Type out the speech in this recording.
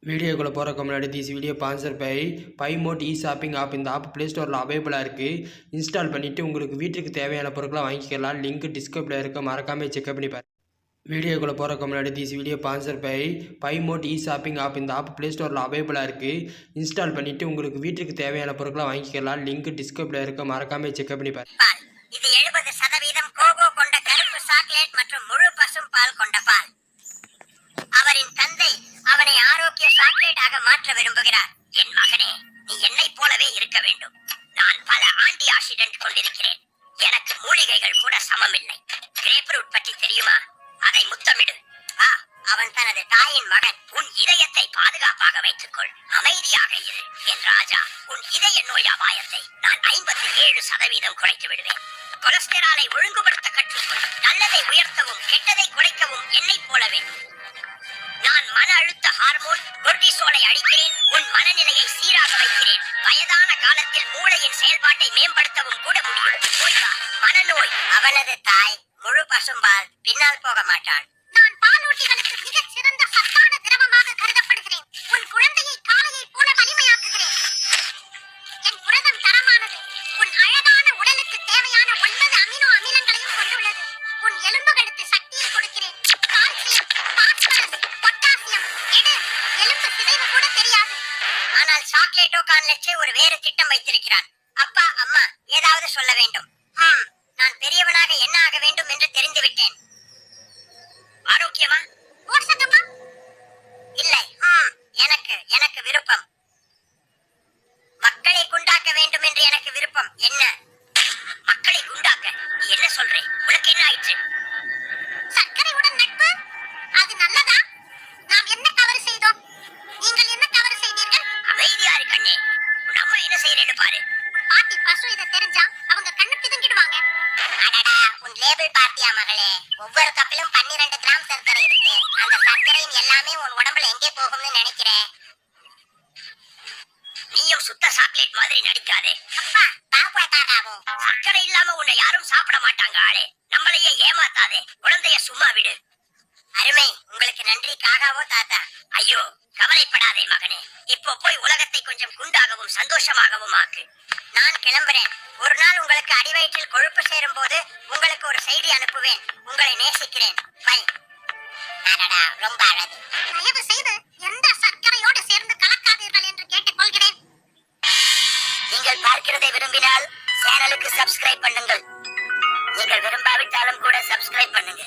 வீடியோக்குள்ளே போகிறக்கு முன்னாடி this video sponsor by mod shopping app. இந்த ஆப் ப்ளே ஸ்டோரில் அவைலபிளாக இருக்குது. இன்ஸ்டால் பண்ணிவிட்டு உங்களுக்கு வீட்டுக்கு தேவையான பொருட்களை வாங்கிக்கலாம். லிங்க் டிஸ்கிரிப்ஷனில் இருக்க, மறக்காமல் செக் பண்ணி பாருங்கள். வீடியோக்குள்ளே போகிறக்கு முன்னாடி this video sponsor by mod shopping app. இந்த ஆப் ப்ளே ஸ்டோரில் அவைலபிளாக இருக்குது. இன்ஸ்டால் பண்ணிவிட்டு உங்களுக்கு வீட்டுக்கு தேவையான பொருட்களை வாங்கிக்கலாம். லிங்க் டிஸ்கிரிப்ஷனில் இருக்க, மறக்காமல் செக் பண்ணி பாருங்கள். இது 70% கோகோ கொண்ட கருப்பு சாக்லேட் மற்றும் முழு பசும் பால் கொண்ட பால். அவரின் தந்தை அவனை ஆரோக்கிய சாக்லேட்டாக மாற்ற விரும்புகிறார். என் மகனே, நீ என்னை போலவே இருக்க வேண்டும். நான் பல ஆன்டி ஆக்சிடென்ட் கொண்டிருக்கிறேன். எனக்கு மூலிகைகள் கூட சமமில்லை. கிரேப்ரூட் பற்றி தெரியுமா? அதை முத்தமிடு. அவன் தனது தாயின் மகன். உன் இதயத்தை பாதுகாப்பாக வைத்துக்கொள். அமைதியாக இரு என் ராஜா. உன் இதய நோய் அபாயத்தை நான் 57% குறைத்து விடுவேன். கொலஸ்டராலை ஒழுங்குபடுத்த கற்றுக்கொள். நல்லதை உயர்த்தவும் கெட்டதை குறைக்கவும் என்னை போலவே. நான் மன அழுத்த ஹார்மோன் கொர்டிசோலை அழிக்கிறேன். உன் மனநிலையை சீராக வைக்கிறேன். வயதான காலத்தில் மூளையின் செயல்பாட்டை மேம்படுத்தவும் கூட முடியும். ஓய்வா, மனநோய். அவனது தாய் முழு பசும்பால் பின்னால் போக மாட்டாள். நான் பாலூட்டிகளுக்கு மிகச் சிறந்த சத்தான திரவமாக கருதப்படுகிறேன். உன் குழந்தையை காளையை போல வலிமையாக்குகிறேன். என் புரதம் தரமானது. உன் அழகான உடலுக்கு தேவையான 9 அமினோ அமிலங்களையும் கொண்டுள்ளது. உன் எலும்புகளுக்கு சக்தியை கொடுக்கிறேன். Calcium, phosphorus, potassium. எலும்பு சிதைவு கூட தெரியாது. ஆனால் சாக்லேட்டோ கான்லெட்ஸே ஒரு வேறு திட்டம் வைத்திருக்கிறான். அப்பா, அம்மா ஏதாவது சொல்ல வேண்டும். நான் பெரியவனாக என்ன ஆக வேண்டும் என்று தெரிந்துவிட்டேன். ஆரோக்கியமா? போஷகமா? இல்லை. எனக்கு விருப்பம். மக்களை குண்டாக்க வேண்டும் என்று எனக்கு விருப்பம். என்ன? மக்களை குண்டாக்க? நீ என்ன சொல்றே? உனக்கு என்ன ஆயிற்று? சர்க்கரையுடன் நட்பு? அது நல்லதா? நாம் என்ன தவறு செய்தோம்? நீங்கள் என்ன தவறு செய்தீர்கள்? அமைதியா இரு கண்ணே. உன் அம்மா என்ன செய்யறேன்னு பாரு. பாட்டி பசு இதை தெரிஞ்சா அவங்க கண்ணு பிதுங்கிடுவாங்க. அடடா, உன் லேபிள் பாத்தியா மகளே? ஒவ்வொரு கப்பிலும் 12 கிராம் சர்க்கரை இருக்கு. அந்த சர்க்கரையின் எல்லாமே உன் உடம்புல எங்கே போகும்னு நினைக்கிறேன். நீயும் சுத்த சாக்லேட் மாதிரி நடிக்காதே. அப்பா, பாப்பாட்டாகாவோ. சர்க்கரை இல்லாம உன்னை யாரும் சாப்பிட மாட்டாங்க ஆளே. நம்மளையே ஏமாத்தாதே. குழந்தைய சும்மா விடு. அருமை. உங்களுக்கு நன்றி காகாவோ தாத்தா. ஐயோ, கவலைப்படாதே மகனே. இப்போ போய் உலகத்தை கொஞ்சம் குண்டாகவும் சந்தோஷமாகவும் ஆக்கு. நான் கிளம்புறேன். ஒரு நாள் உங்களுக்கு அடிவயிற்றில் கொழுப்பு சேரும் போது உங்களுக்கு ஒரு செய்தி அனுப்புவேன். உங்களை நேசிக்கிறேன். பை. அடடா, ரொம்ப அழகு. தயவு செய்து எந்த சர்க்கரையோடு சேர்ந்து கலக்காதீர்கள் என்று கேட்டுக்கொள்கிறேன். நீங்கள் பார்க்கிறதை விரும்பினால் சேனலுக்கு சப்ஸ்கிரைப் பண்ணுங்கள். நீங்கள் விரும்பாவிட்டாலும் கூட சப்ஸ்கிரைப் பண்ணுங்க.